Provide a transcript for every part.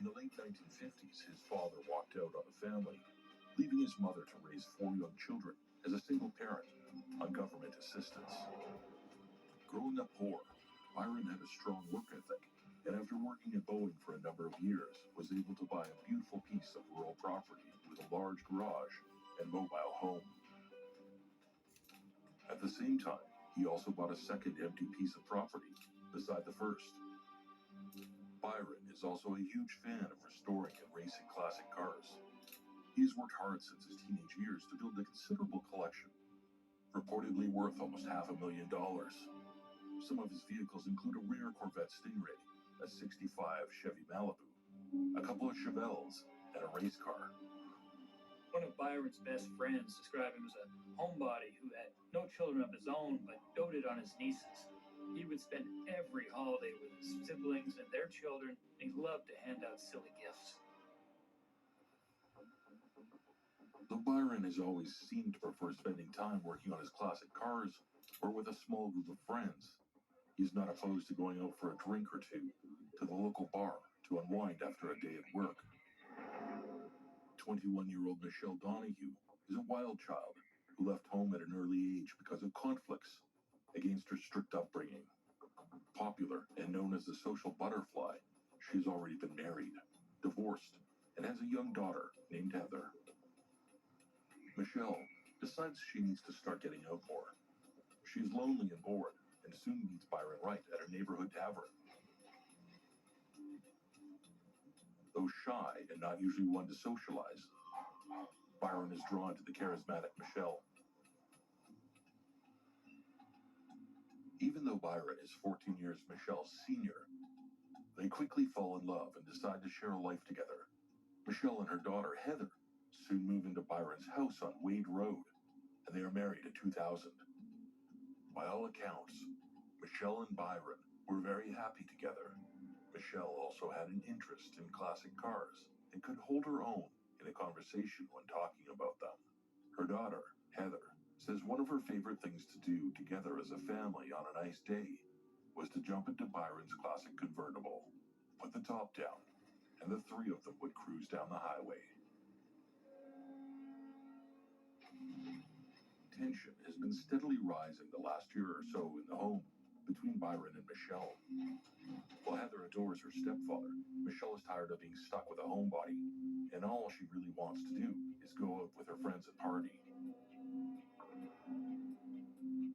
In the late 1950s, his father walked out on the family, leaving his mother to raise 4 young children as a single parent on government assistance. Growing up poor, Byron had a strong work ethic, and after working at Boeing for a number of years, was able to buy a beautiful piece of rural property with a large garage and mobile home. At the same time, he also bought a second empty piece of property beside the first. Byron is also a huge fan of restoring and racing classic cars. He has worked hard since his teenage years to build a considerable collection, reportedly worth almost $500,000. Some of his vehicles include a rare Corvette Stingray, a '65 Chevy Malibu, a couple of Chevelles, and a race car. One of Byron's best friends described him as a homebody who had no children of his own but doted on his nieces. He would spend every holiday with his siblings and their children, and he loved to hand out silly gifts. Though Byron has always seemed to prefer spending time working on his classic cars or with a small group of friends, he's not opposed to going out for a drink or two to the local bar to unwind after a day at work. 21-year-old Michelle Donahue is a wild child who left home at an early age because of conflicts against her strict upbringing. Popular and known as the social butterfly, she's already been married, divorced, and has a young daughter named Heather. Michelle decides she needs to start getting out more. She's lonely and bored, and soon meets Byron Wright at her neighborhood tavern. Though shy and not usually one to socialize, Byron is drawn to the charismatic Michelle. Even though Byron is 14 years Michelle's senior, they quickly fall in love and decide to share a life together. Michelle and her daughter, Heather, soon move into Byron's house on Wade Road, and they are married in 2000. By all accounts, Michelle and Byron were very happy together. Michelle also had an interest in classic cars and could hold her own in a conversation when talking about them. Her daughter, Heather, says one of her favorite things to do together as a family on a nice day was to jump into Byron's classic convertible, put the top down, and the three of them would cruise down the highway. Tension has been steadily rising the last year or so in the home between Byron and Michelle. While Heather adores her stepfather, Michelle is tired of being stuck with a homebody, and all she really wants to do is go out with her friends and party.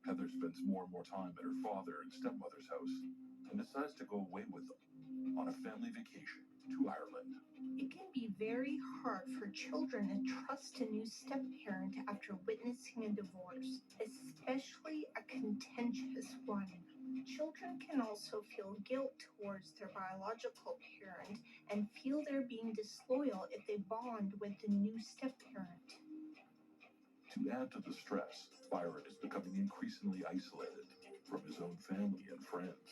Heather spends more and more time at her father and stepmother's house and decides to go away with them on a family vacation to Ireland. It can be very hard for children to trust a new step-parent after witnessing a divorce, especially a contentious one. Children can also feel guilt towards their biological parent and feel they're being disloyal if they bond with the new step-parent. To add to the stress, Byron is becoming increasingly isolated from his own family and friends.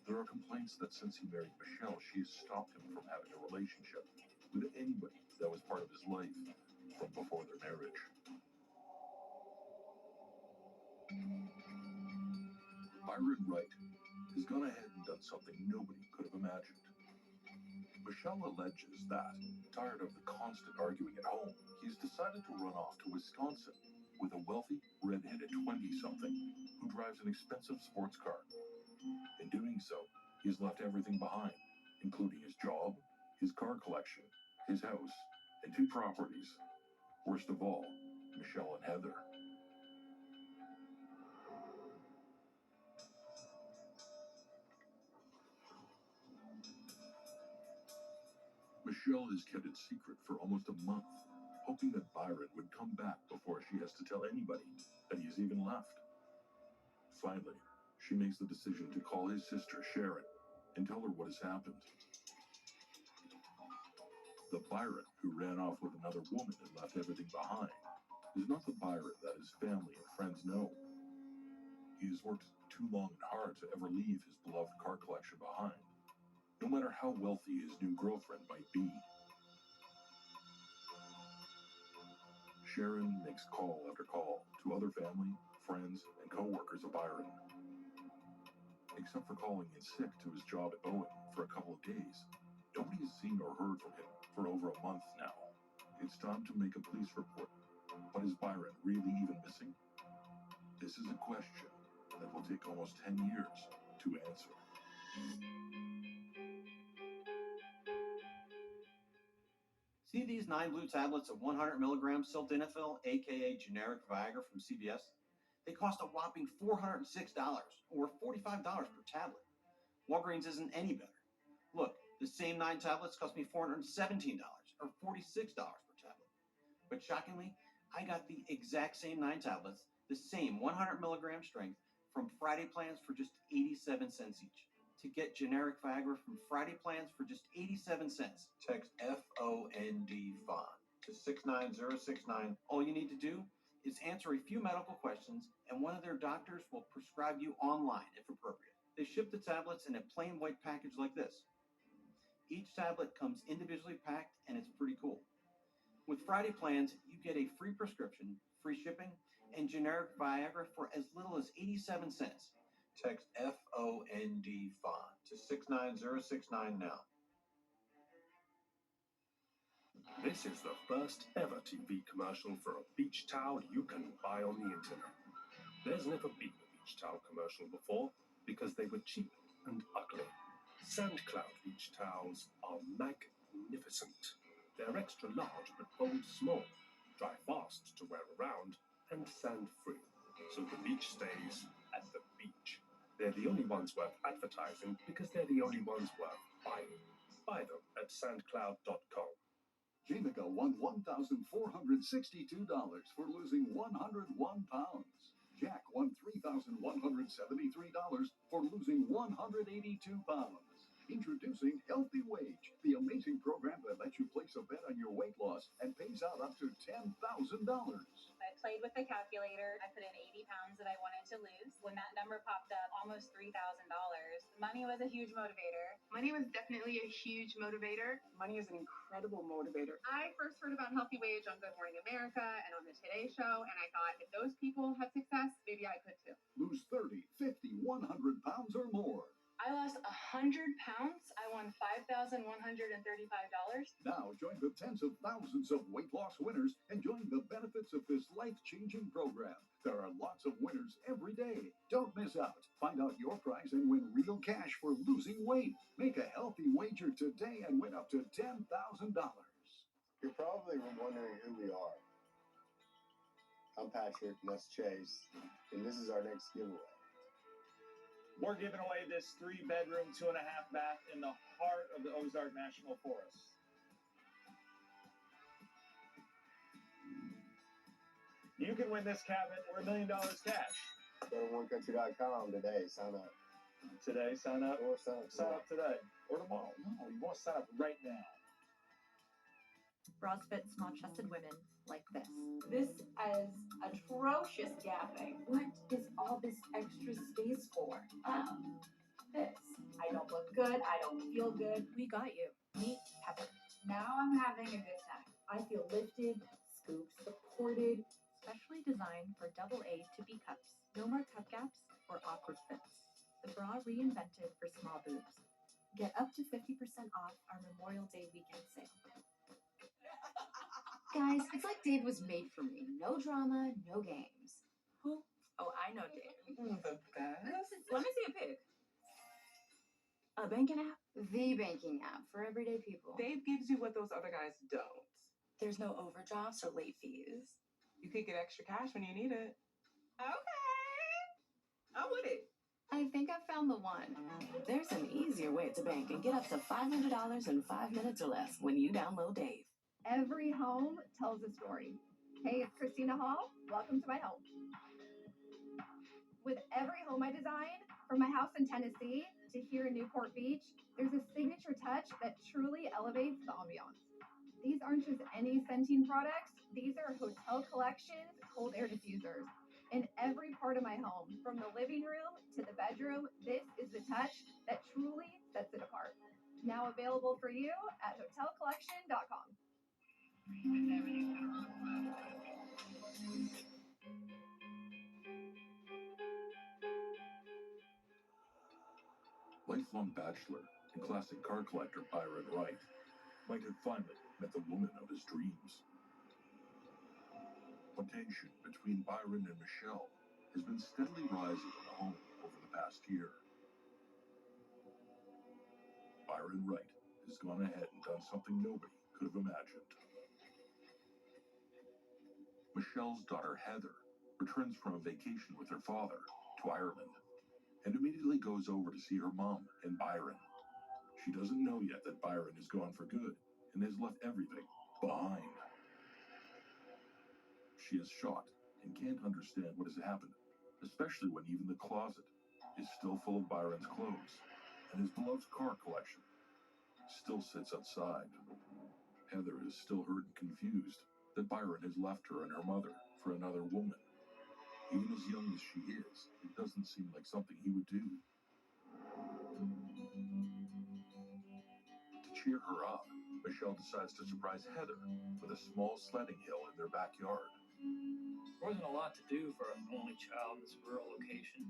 There are complaints that since he married Michelle, she has stopped him from having a relationship with anybody that was part of his life from before their marriage. Byron Wright has gone ahead and done something nobody could have imagined. Michelle alleges that, tired of the constant arguing at home, he's decided to run off to Wisconsin with a wealthy, red-headed 20-something who drives an expensive sports car. In doing so, he has left everything behind, including his job, his car collection, his house, and 2 properties. Worst of all, Michelle and Heather. Michelle has kept it secret for almost a month, hoping that Byron would come back before she has to tell anybody that he has even left. Finally, she makes the decision to call his sister Sharon and tell her what has happened. The Byron who ran off with another woman and left everything behind is not the Byron that his family and friends know. He has worked too long and hard to ever leave his beloved car collection behind, no matter how wealthy his new girlfriend might be. Sharon makes call after call to other family, friends, and co-workers of Byron. Except for calling in sick to his job at Boeing for a couple of days, Nobody has seen or heard from him for over a month now. It's time to make a police report. But is Byron really even missing? This is a question that will take almost 10 years to answer. See these 9 blue tablets of 100 milligrams sildenafil, aka generic Viagra from CVS? They cost a whopping $406 or $45 per tablet. Walgreens isn't any better. Look, the same 9 tablets cost me $417 or $46 per tablet. But shockingly, I got the exact same 9 tablets, the same 100 milligram strength from Friday plans for just 87 cents each. To get generic Viagra from Friday plans for just 87 cents, text FOND FOND to 69069. All you need to do is answer a few medical questions, and one of their doctors will prescribe you online if appropriate. They ship the tablets in a plain white package like this. Each tablet comes individually packed, and it's pretty cool. With Friday plans, you get a free prescription, free shipping, and generic Viagra for as little as 87 cents. Text FOND FOND to 69069 now. This is the first ever TV commercial for a beach towel you can buy on the internet. There's never been a beach towel commercial before because they were cheap and ugly. SandCloud beach towels are magnificent. They're extra large but fold small, dry fast to wear around, and sand-free, so the beach stays at the beach. They're the only ones worth advertising because they're the only ones worth buying. Buy them at sandcloud.com. Jamaica won $1,462 for losing 101 pounds. Jack won $3,173 for losing 182 pounds. Introducing Healthy Wage, the amazing program that lets you place a bet on your weight loss and pays out up to $10,000. I played with the calculator. I put in 80 pounds that I wanted to lose. When that number popped up, almost $3,000, money was a huge motivator. Money was definitely a huge motivator. Money is an incredible motivator. I first heard about Healthy Wage on Good Morning America and on the Today Show, and I thought if those people had success, maybe I could too. Lose 30, 50, 100 pounds or more. I lost 100 pounds. I won $5,135. Now join the tens of thousands of weight loss winners enjoying the benefits of this life-changing program. There are lots of winners every day. Don't miss out. Find out your prize and win real cash for losing weight. Make a healthy wager today and win up to $10,000. You're probably wondering who we are. I'm Patrick, and that's Chase, and this is our next giveaway. We're giving away this 3-bedroom, 2.5-bath in the heart of the Ozark National Forest. You can win this cabin or $1 million cash. Go to onecountry.com today. Sign up. Today, sign up. Or sign up. Sign up today or tomorrow. No, you want to sign up right now. Bras fit small-chested women like this. This is atrocious gapping. What is all this extra space for? This. I don't look good. I don't feel good. We got you. Meet Pepper. Now I'm having a good time. I feel lifted, scooped, supported. Specially designed for AA to B cups. No more cup gaps or awkward fits. The bra reinvented for small boobs. Get up to 50% off our Memorial Day weekend sale. Guys, it's like Dave was made for me. No drama, no games. Who? Oh, I know Dave. The best. Let me see a pic. A banking app? The banking app for everyday people. Dave gives you what those other guys don't. There's no overdrafts or late fees. You could get extra cash when you need it. Okay. I'm with it. I think I found the one. There's an easier way to bank and get up to $500 in 5 minutes or less when you download Dave. Every home tells a story. Hey, it's Christina Hall. Welcome to my home. With every home I design, from my house in Tennessee to here in Newport Beach, there's a signature touch that truly elevates the ambiance. These aren't just any Centene products. These are Hotel Collections cold air diffusers. In every part of my home, from the living room to the bedroom, this is the touch that truly sets it apart. Now available for you at hotelcollection.com. Lifelong bachelor and classic car collector Byron Wright might have finally met the woman of his dreams. The tension between Byron and Michelle has been steadily rising in the home over the past year. Byron Wright has gone ahead and done something nobody could have imagined. Michelle's daughter Heather returns from a vacation with her father to Ireland and immediately goes over to see her mom and Byron. She doesn't know yet that Byron is gone for good and has left everything behind. She is shocked and can't understand what has happened, especially when even the closet is still full of Byron's clothes and his beloved car collection still sits outside. Heather is still hurt and confused that Byron has left her and her mother for another woman. Even as young as she is, it doesn't seem like something he would do. To cheer her up, Michelle decides to surprise Heather with a small sledding hill in their backyard. There wasn't a lot to do for an only child in this rural location,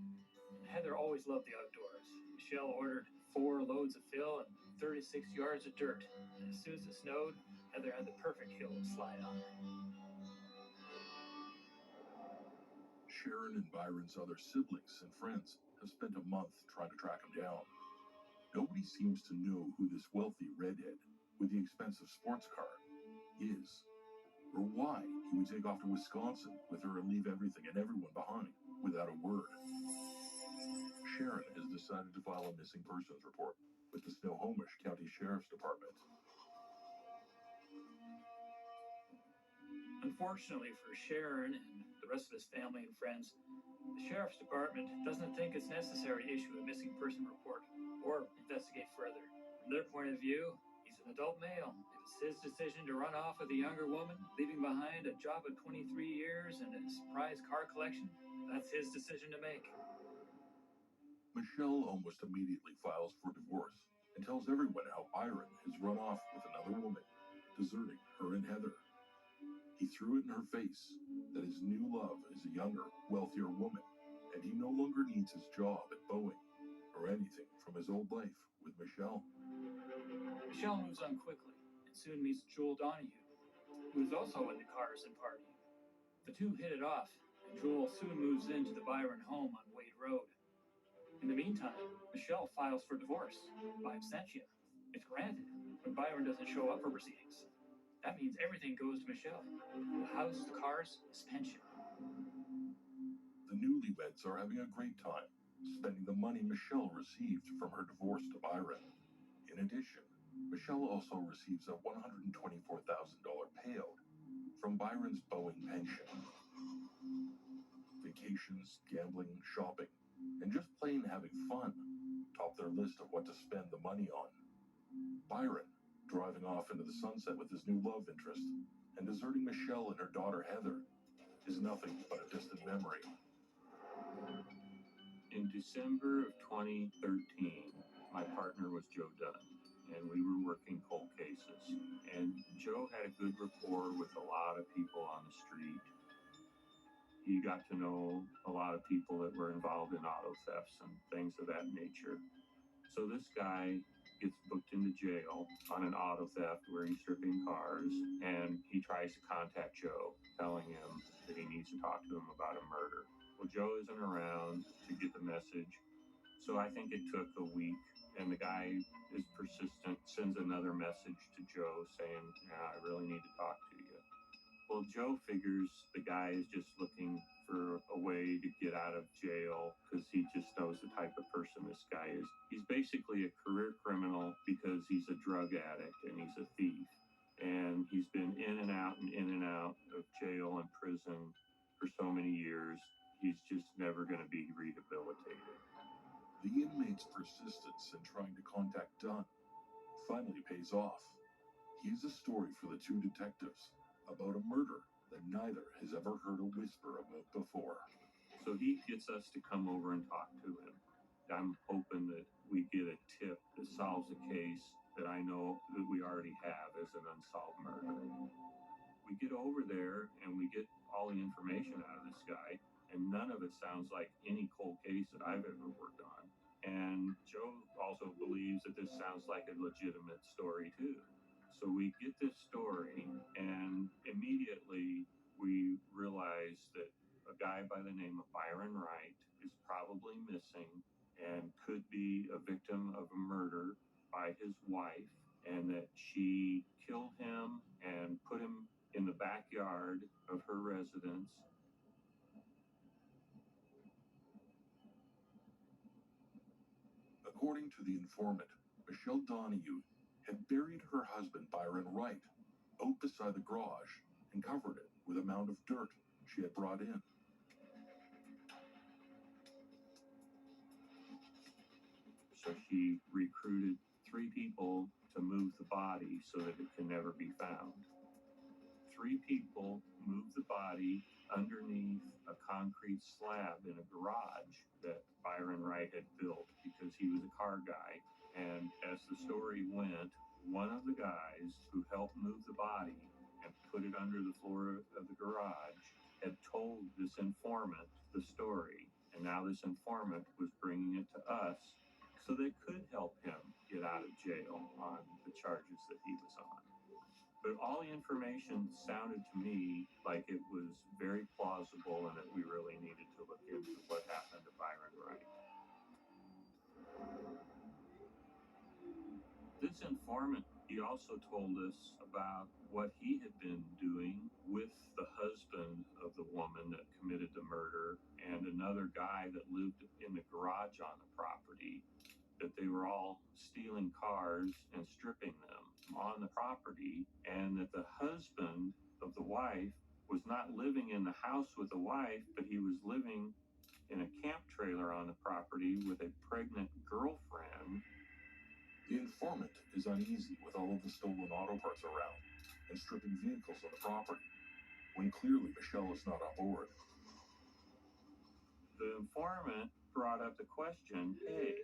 and Heather always loved the outdoors. Michelle ordered 4 loads of fill and 36 yards of dirt, and as soon as it snowed, Heather had the perfect hill to slide on. Sharon and Byron's other siblings and friends have spent a month trying to track him down. Nobody seems to know who this wealthy redhead with the expensive sports car is, or why he would take off to Wisconsin with her and leave everything and everyone behind without a word. Sharon has decided to file a missing persons report with the Snohomish County Sheriff's Department. Unfortunately for Sharon and the rest of his family and friends, the Sheriff's Department doesn't think it's necessary to issue a missing person report or investigate further. From their point of view, he's an adult male. If it's his decision to run off with a younger woman, leaving behind a job of 23 years and a surprise car collection, that's his decision to make. Michelle almost immediately files for divorce and tells everyone how Byron has run off with another woman, deserting her and Heather. He threw it in her face that his new love is a younger, wealthier woman, and he no longer needs his job at Boeing or anything from his old life with Michelle. Michelle moves on quickly and soon meets Joel Donahue, who is also into cars and partying. The two hit it off, and Joel soon moves into the Byron home on Wade Road. In the meantime, Michelle files for divorce by absentia. It's granted when Byron doesn't show up for proceedings. That means everything goes to Michelle. The house, the cars, his pension. The newlyweds are having a great time, spending the money Michelle received from her divorce to Byron. In addition, Michelle also receives a $124,000 payout from Byron's Boeing pension. Vacations, gambling, shopping, and just plain having fun top their list of what to spend the money on. Byron, driving off into the sunset with his new love interest and deserting Michelle and her daughter Heather, is nothing but a distant memory. In December of 2013, my partner was Joe Dunn, and we were working cold cases. And Joe had a good rapport with a lot of people on the street. He got to know a lot of people that were involved in auto thefts and things of that nature. So this guy gets booked into jail on an auto theft where he's stripping cars, and he tries to contact Joe, telling him that he needs to talk to him about a murder. Well, Joe isn't around to get the message, so I think it took a week, and the guy is persistent, sends another message to Joe saying, I really need to talk to you. Well, Joe figures the guy is just looking for a way to get out of jail because he just knows the type of person this guy is. He's basically a career criminal because he's a drug addict and he's a thief. And he's been in and out of jail and prison for so many years. He's just never going to be rehabilitated. The inmate's persistence in trying to contact Dunn finally pays off. He is a story for the two detectives about a murder that neither has ever heard a whisper about before. So he gets us to come over and talk to him. I'm hoping that we get a tip that solves a case that I know that we already have as an unsolved murder. We get over there and we get all the information out of this guy, and none of it sounds like any cold case that I've ever worked on. And Joe also believes that this sounds like a legitimate story too. So we get this story, and immediately we realize that a guy by the name of Byron Wright is probably missing and could be a victim of a murder by his wife, and that she killed him and put him in the backyard of her residence. According to the informant, Michelle Donahue had buried her husband Byron Wright out beside the garage and covered it with a mound of dirt she had brought in. So she recruited 3 people to move the body so that it can never be found. 3 people moved the body underneath a concrete slab in a garage that Byron Wright had built because he was a car guy. And as the story went, one of the guys who helped move the body and put it under the floor of the garage had told this informant the story. And now this informant was bringing it to us so they could help him get out of jail on the charges that he was on. But all the information sounded to me like it was very plausible and that we really needed to look into what happened to Byron Wright. This informant, he also told us about what he had been doing with the husband of the woman that committed the murder and another guy that lived in the garage on the property, that they were all stealing cars and stripping them on the property, and that the husband of the wife was not living in the house with the wife, but he was living in a camp trailer on the property with a pregnant girlfriend. The informant is uneasy with all of the stolen auto parts around and stripping vehicles on the property, when clearly Michelle is not on board. The informant brought up the question, hey,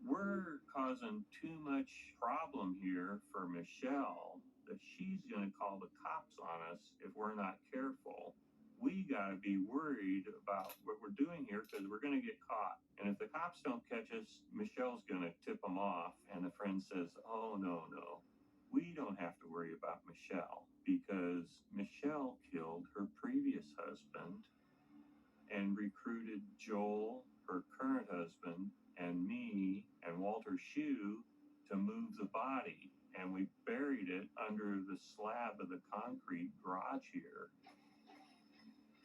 we're causing too much problem here for Michelle that she's going to call the cops on us if we're not careful. We got to be worried about what we're doing here because we're going to get caught. And if the cops don't catch us, Michelle's going to tip them off. And the friend says, oh, no. We don't have to worry about Michelle because Michelle killed her previous husband and recruited Joel, her current husband, and me and Walter Shue to move the body. And we buried it under the slab of the concrete garage here.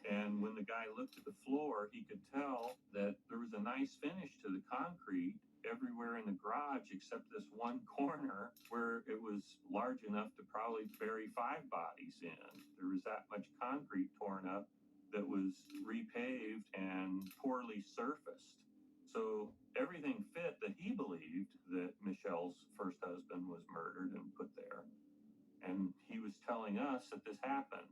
And when the guy looked at the floor, he could tell that there was a nice finish to the concrete everywhere in the garage except this one corner where it was large enough to probably bury 5 bodies in. There was that much concrete torn up that was repaved and poorly surfaced. So everything fit that he believed that Michelle's first husband was murdered and put there. And he was telling us that this happened.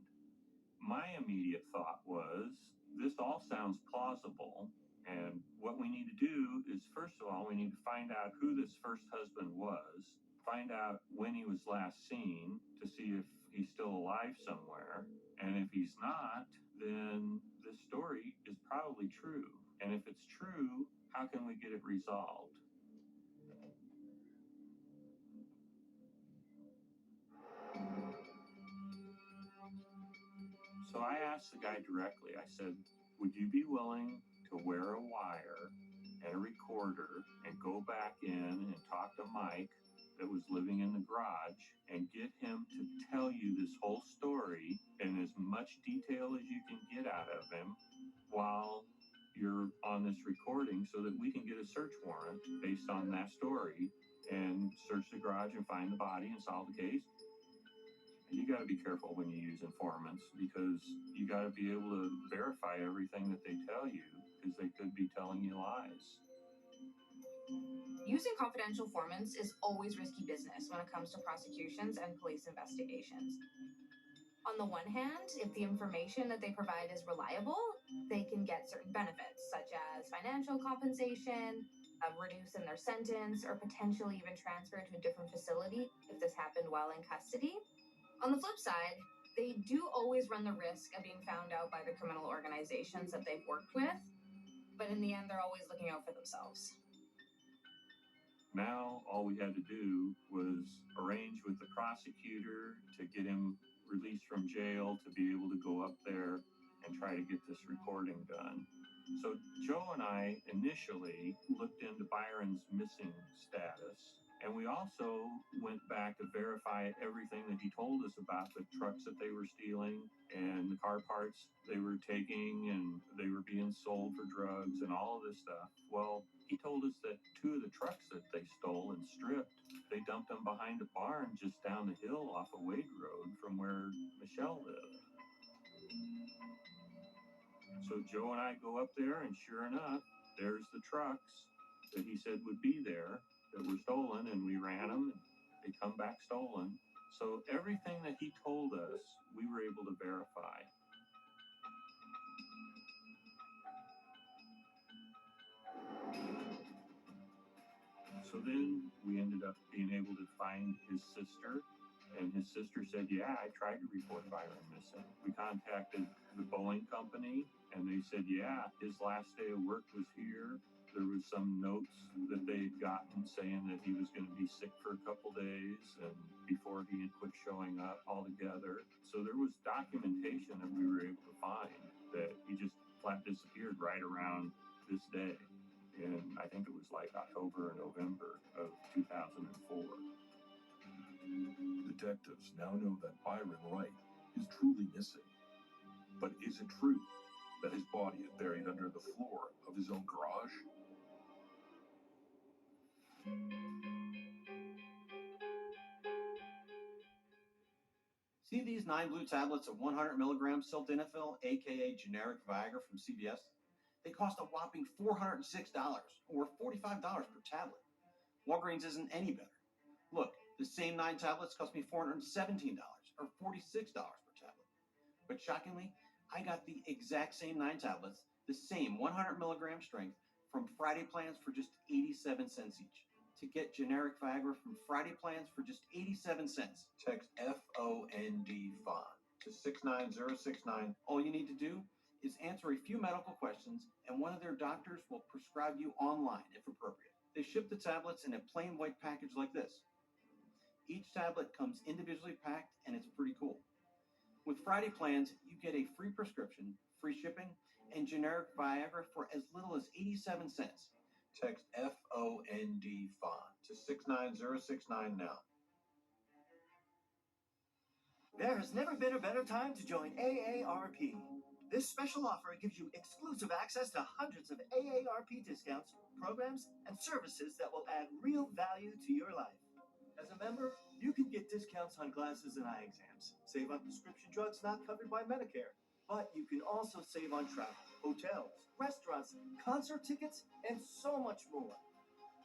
My immediate thought was, this all sounds plausible, and what we need to do is, first of all, we need to find out who this first husband was, find out when he was last seen to see if he's still alive somewhere, and if he's not, then this story is probably true. And if it's true, how can we get it resolved? So I asked the guy directly, I said, would you be willing to wear a wire and a recorder and go back in and talk to Mike that was living in the garage and get him to tell you this whole story in as much detail as you can get out of him while you're on this recording so that we can get a search warrant based on that story and search the garage and find the body and solve the case? You got to be careful when you use informants because you got to be able to verify everything that they tell you because they could be telling you lies. Using confidential informants is always risky business when it comes to prosecutions and police investigations. On the one hand, if the information that they provide is reliable, they can get certain benefits, such as financial compensation, a reduce in their sentence, or potentially even transfer to a different facility if this happened while in custody. On the flip side, they do always run the risk of being found out by the criminal organizations that they've worked with, but in the end, they're always looking out for themselves. Now, all we had to do was arrange with the prosecutor to get him released from jail to be able to go up there and try to get this recording done. So Joe and I initially looked into Byron's missing status, and we also went back to verify everything that he told us about the trucks that they were stealing and the car parts they were taking, and they were being sold for drugs and all of this stuff. Well, he told us that 2 of the trucks that they stole and stripped, they dumped them behind a barn just down the hill off of Wade Road from where Michelle lived. So Joe and I go up there, and sure enough, there's the trucks that he said would be there that were stolen, and we ran them, and they come back stolen. So everything that he told us, we were able to verify. So then we ended up being able to find his sister, and his sister said, yeah, I tried to report Byron missing. We contacted the Boeing company, and they said, yeah, his last day of work was here. There was some notes that they had gotten saying that he was going to be sick for a couple days and before he had quit showing up altogether. So there was documentation that we were able to find that he just flat disappeared right around this day. And I think it was like October or November of 2004. Detectives now know that Byron Wright is truly missing. But is it true that his body is buried under the floor of his own garage? See these 9 blue tablets of 100 milligrams sildenafil, aka generic Viagra from CVS? They cost a whopping $406 or $45 per tablet. Walgreens isn't any better. Look, the same 9 tablets cost me $417 or $46 per tablet. But shockingly, I got the exact same 9 tablets, the same 100 milligram strength from Friday plans for just 87 cents each. To get generic Viagra from Friday plans for just 87 cents, text FOND FOND to 69069. All you need to do is answer a few medical questions, and one of their doctors will prescribe you online if appropriate. They ship the tablets in a plain white package like this. Each tablet comes individually packed, and it's pretty cool. With Friday plans, you get a free prescription, free shipping, and generic Viagra for as little as 87 cents. Text FOND FOND to 69069 now. There has never been a better time to join AARP. This special offer gives you exclusive access to hundreds of AARP discounts, programs, and services that will add real value to your life. As a member, you can get discounts on glasses and eye exams, save on prescription drugs not covered by Medicare, but you can also save on travel, hotels, restaurants, concert tickets, and so much more.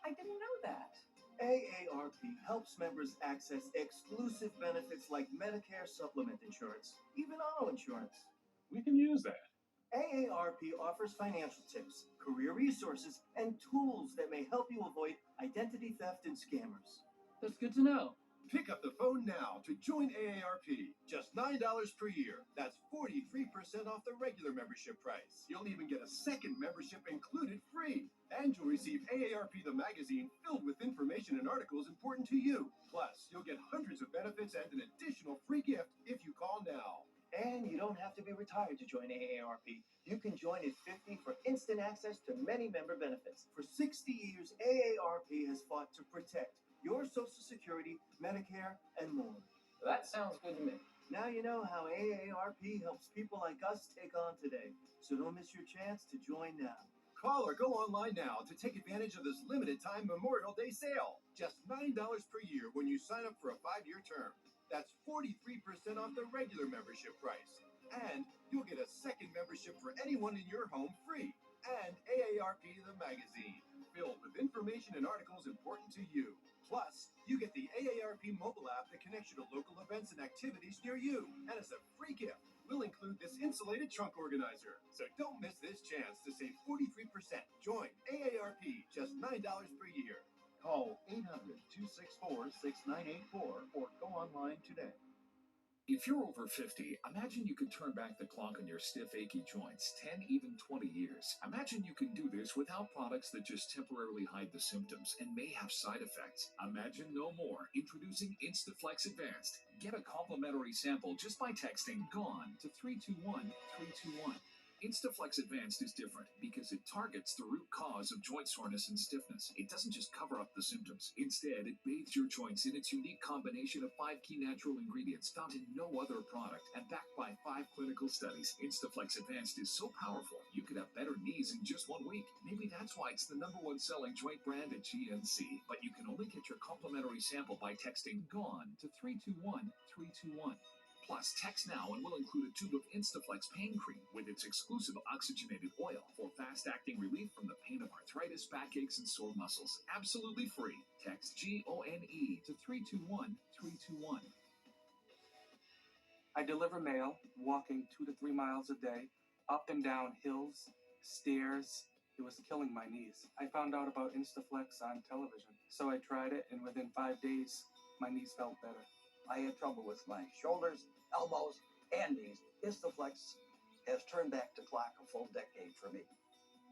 I didn't know that. AARP helps members access exclusive benefits like Medicare supplement insurance, even auto insurance. We can use that. AARP offers financial tips, career resources, and tools that may help you avoid identity theft and scammers. That's good to know. Pick up the phone now to join AARP. Just $9 per year. That's 43% off the regular membership price. You'll even get a second membership included free. And you'll receive AARP the magazine filled with information and articles important to you. Plus, you'll get hundreds of benefits and an additional free gift if you call now. And you don't have to be retired to join AARP. You can join at 50 for instant access to many member benefits. For 60 years, AARP has fought to protect your Social Security, Medicare, and more. That sounds good to me. Now you know how AARP helps people like us take on today. So don't miss your chance to join now. Call or go online now to take advantage of this limited time Memorial Day sale. Just $9 per year when you sign up for a 5-year term. That's 43% off the regular membership price. And you'll get a second membership for anyone in your home free. And AARP the magazine, filled with information and articles important to you. Plus, you get the AARP mobile app that connects you to local events and activities near you. And as a free gift, we'll include this insulated trunk organizer. So don't miss this chance to save 43%. Join AARP, just $9 per year. Call 800-264-6984 or go online today. If you're over 50, imagine you could turn back the clock on your stiff, achy joints 10, even 20 years. Imagine you can do this without products that just temporarily hide the symptoms and may have side effects. Imagine no more. Introducing Instaflex Advanced. Get a complimentary sample just by texting GONE to 321-321. Instaflex Advanced is different because it targets the root cause of joint soreness and stiffness. It doesn't just cover up the symptoms. Instead, it bathes your joints in its unique combination of 5 key natural ingredients found in no other product and backed by 5 clinical studies. Instaflex Advanced is so powerful, you could have better knees in just 1 week. Maybe that's why it's the #1 selling joint brand at GNC. But you can only get your complimentary sample by texting GONE to 321-321. Plus, text now and we'll include a tube of Instaflex pain cream with its exclusive oxygenated oil for fast-acting relief from the pain of arthritis, backaches, and sore muscles. Absolutely free. Text GONE to 321-321. I deliver mail, walking 2 to 3 miles a day, up and down hills, stairs. It was killing my knees. I found out about Instaflex on television, so I tried it, and within 5 days, my knees felt better. I had trouble with my shoulders, elbows, and knees. Instaflex has turned back the clock a full decade for me.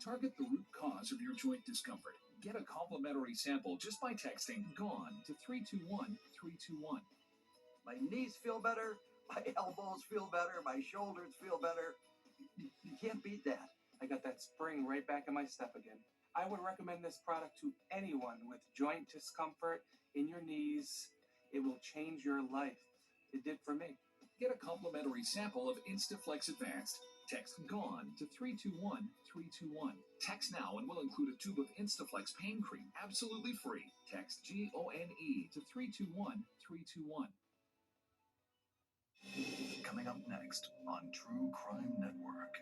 Target the root cause of your joint discomfort. Get a complimentary sample just by texting GONE to 321-321. My knees feel better, my elbows feel better, my shoulders feel better. You can't beat that. I got that spring right back in my step again. I would recommend this product to anyone with joint discomfort in your knees. It will change your life. It did for me. Get a complimentary sample of Instaflex Advanced. Text GONE to 321-321. Text now and we'll include a tube of Instaflex pain cream absolutely free. Text GONE to 321-321. Coming up next on True Crime Network.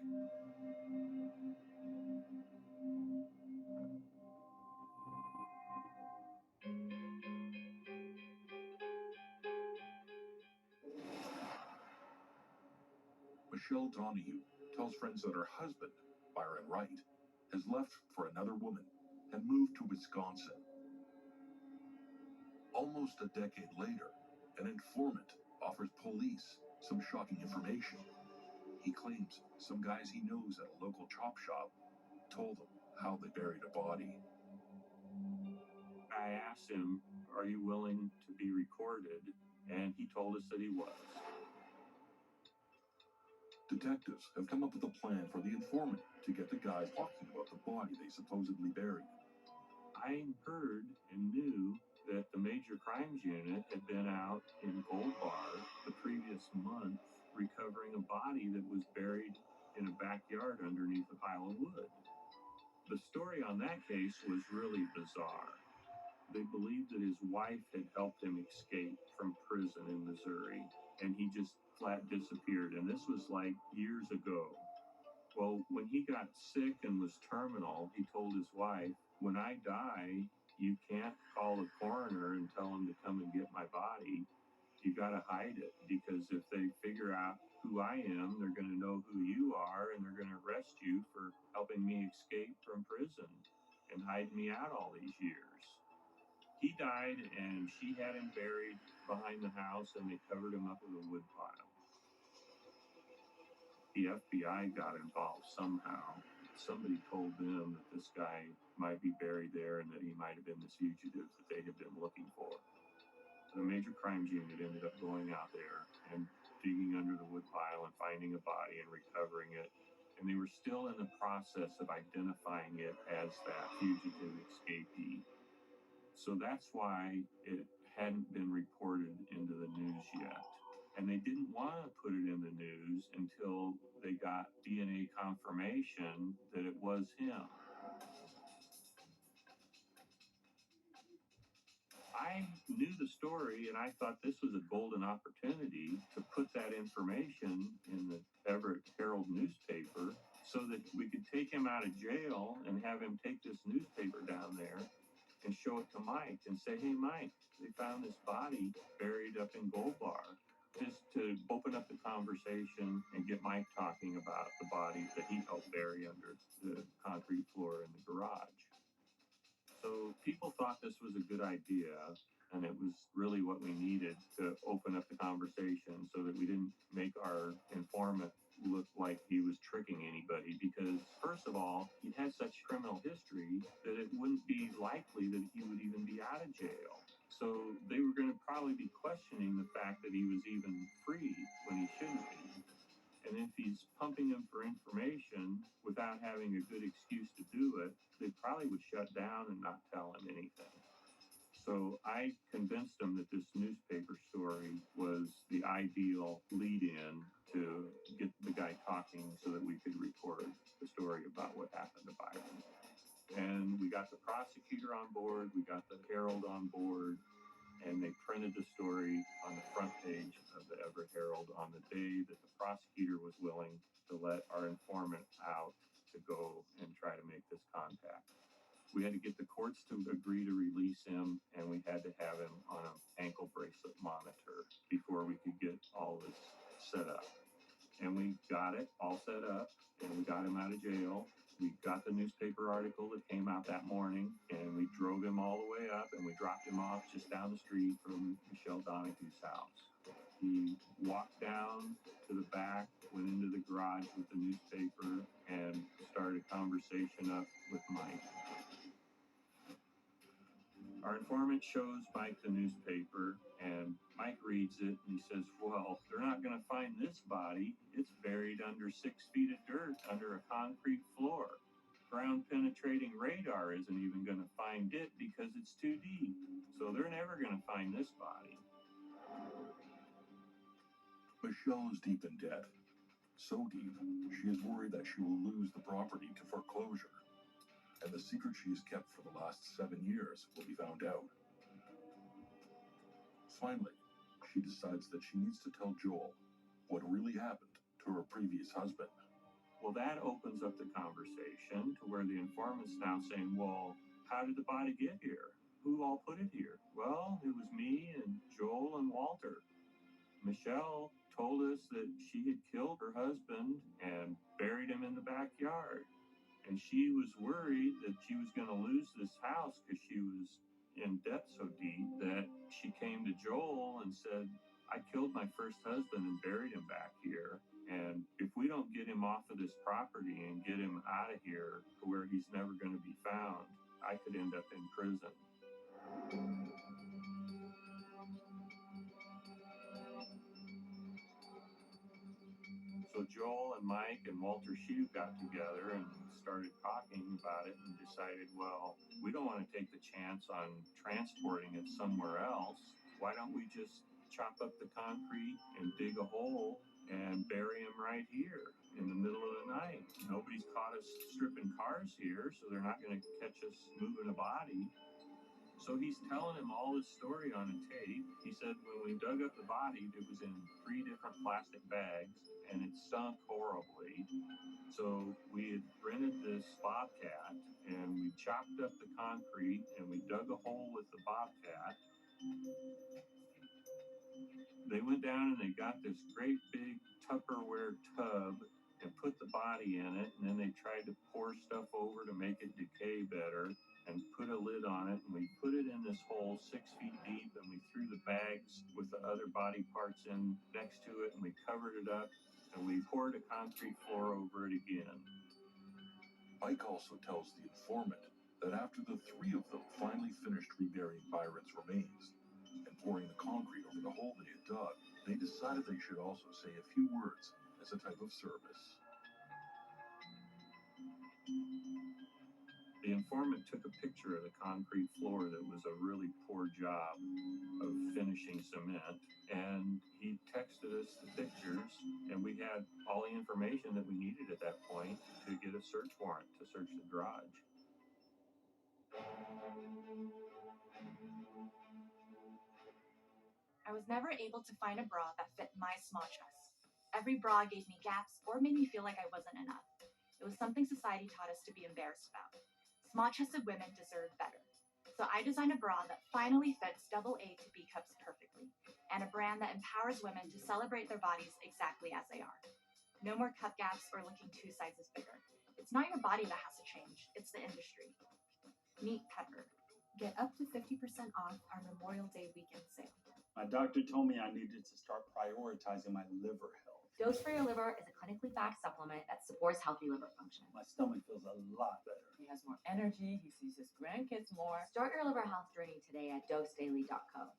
Michelle Donahue tells friends that her husband, Byron Wright, has left for another woman and moved to Wisconsin. Almost a decade later, an informant offers police some shocking information. He claims some guys he knows at a local chop shop told him how they buried a body. I asked him, "Are you willing to be recorded?" And he told us that he was. Detectives have come up with a plan for the informant to get the guys talking about the body they supposedly buried. I heard and knew that the Major Crimes Unit had been out in Gold Bar the previous month recovering a body that was buried in a backyard underneath a pile of wood. The story on that case was really bizarre. They believed that his wife had helped him escape from prison in Missouri, and he just flat disappeared. And this was like years ago. Well, when he got sick and was terminal, he told his wife, "When I die, you can't call the coroner and tell him to come and get my body. You got to hide it, because if they figure out who I am, they're going to know who you are, and they're going to arrest you for helping me escape from prison and hide me out all these years." He died, and she had him buried behind the house, and they covered him up with a wood pile. The FBI got involved somehow. Somebody told them that this guy might be buried there and that he might have been the fugitive that they had been looking for. The Major Crimes Unit ended up going out there and digging under the wood pile and finding a body and recovering it. And they were still in the process of identifying it as that fugitive escapee. So that's why it hadn't been reported into the news yet. And they didn't want to put it in the news until they got DNA confirmation that it was him. I knew the story, and I thought this was a golden opportunity to put that information in the Everett Herald newspaper so that we could take him out of jail and have him take this newspaper down there and show it to Mike and say, "Hey, Mike, they found this body buried up in Gold Bar," just to open up the conversation and get Mike talking about the body that he helped bury under the concrete floor in the garage. So people thought this was a good idea, And it was really what we needed to open up the conversation so that we didn't make our informant look like he was tricking anybody, because first of all, he had such criminal history that it wouldn't be likely that he would even be out of jail. So they were going to probably be questioning the fact that he was even free when he shouldn't be. And if he's pumping them for information without having a good excuse to do it, they probably would shut down and not tell him anything. So I convinced him that this newspaper story was the ideal lead-in to get the guy talking so that we could record the story about what happened to Byron. And we got the prosecutor on board, we got the Herald on board, and they printed the story on the front page of the Everett Herald on the day that the prosecutor was willing to let our informant out to go and try to make this contact. We had to get the courts to agree to release him, and we had to have him on an ankle bracelet monitor before we could get all this set up. And we got it all set up, and we got him out of jail. We got the newspaper article that came out that morning, and we drove him all the way up, and we dropped him off just down the street from Michelle Donahue's house. He walked down to the back, went into the garage with the newspaper, and started a conversation up with Mike. Our informant shows Mike the newspaper, and Mike reads it, and he says, well, they're not going to find this body. It's buried under 6 feet of dirt under a concrete floor. Ground-penetrating radar isn't even going to find it because it's too deep. So they're never going to find this body. Michelle is deep in debt. So deep, she is worried that she will lose the property to foreclosure. And the secret she has kept for the last 7 years will be found out. Finally, she decides that she needs to tell Joel what really happened to her previous husband. Well, that opens up the conversation to where the informant's now saying, well, how did the body get here? Who all put it here? Well, it was me and Joel and Walter. Michelle told us that she had killed her husband and buried him in the backyard. And she was worried that she was going to lose this house because she was in debt so deep that she came to Joel and said, I killed my first husband and buried him back here. And if we don't get him off of this property and get him out of here to where he's never going to be found, I could end up in prison. So Joel and Mike and Walter Shue got together and started talking about it and decided, well, we don't want to take the chance on transporting it somewhere else. Why don't we just chop up the concrete and dig a hole and bury him right here in the middle of the night? Nobody's caught us stripping cars here, so they're not going to catch us moving a body. So he's telling him all his story on a tape. He said when we dug up the body, it was in 3 different plastic bags, and it stunk horribly. So we had rented this bobcat, and we chopped up the concrete, and we dug a hole with the bobcat. They went down and they got this great big Tupperware tub and put the body in it, and then they tried to pour stuff over to make it decay better and put a lid on it, and we put it in this hole 6 feet deep, and we threw the bags with the other body parts in next to it, and we covered it up, and we poured a concrete floor over it again. Mike also tells the informant that after the 3 of them finally finished reburying Byron's remains and pouring the concrete over the hole they had dug, they decided they should also say a few words as a type of service. The informant took a picture of the concrete floor that was a really poor job of finishing cement, and he texted us the pictures, and we had all the information that we needed at that point to get a search warrant to search the garage. I was never able to find a bra that fit my small chest. Every bra gave me gaps or made me feel like I wasn't enough. It was something society taught us to be embarrassed about. Small-chested women deserve better. So I designed a bra that finally fits AA to B cups perfectly, and a brand that empowers women to celebrate their bodies exactly as they are. No more cup gaps or looking 2 sizes bigger. It's not your body that has to change, it's the industry. Meet Pepper. Get up to 50% off our Memorial Day weekend sale. My doctor told me I needed to start prioritizing my liver health. Dose for Your Liver is a clinically backed supplement that supports healthy liver function. My stomach feels a lot better. He has more energy. He sees his grandkids more. Start your liver health journey today at dosedaily.co.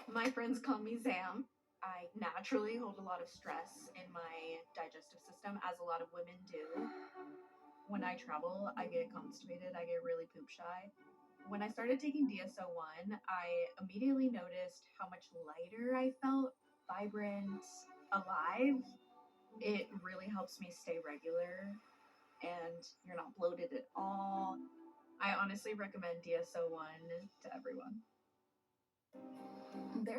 My friends call me Zam. I naturally hold a lot of stress in my digestive system, as a lot of women do. When I travel, I get constipated. I get really poop shy. When I started taking DSO1, I immediately noticed how much lighter I felt, vibrant, alive. It really helps me stay regular, and you're not bloated at all. I honestly recommend DSO1 to everyone.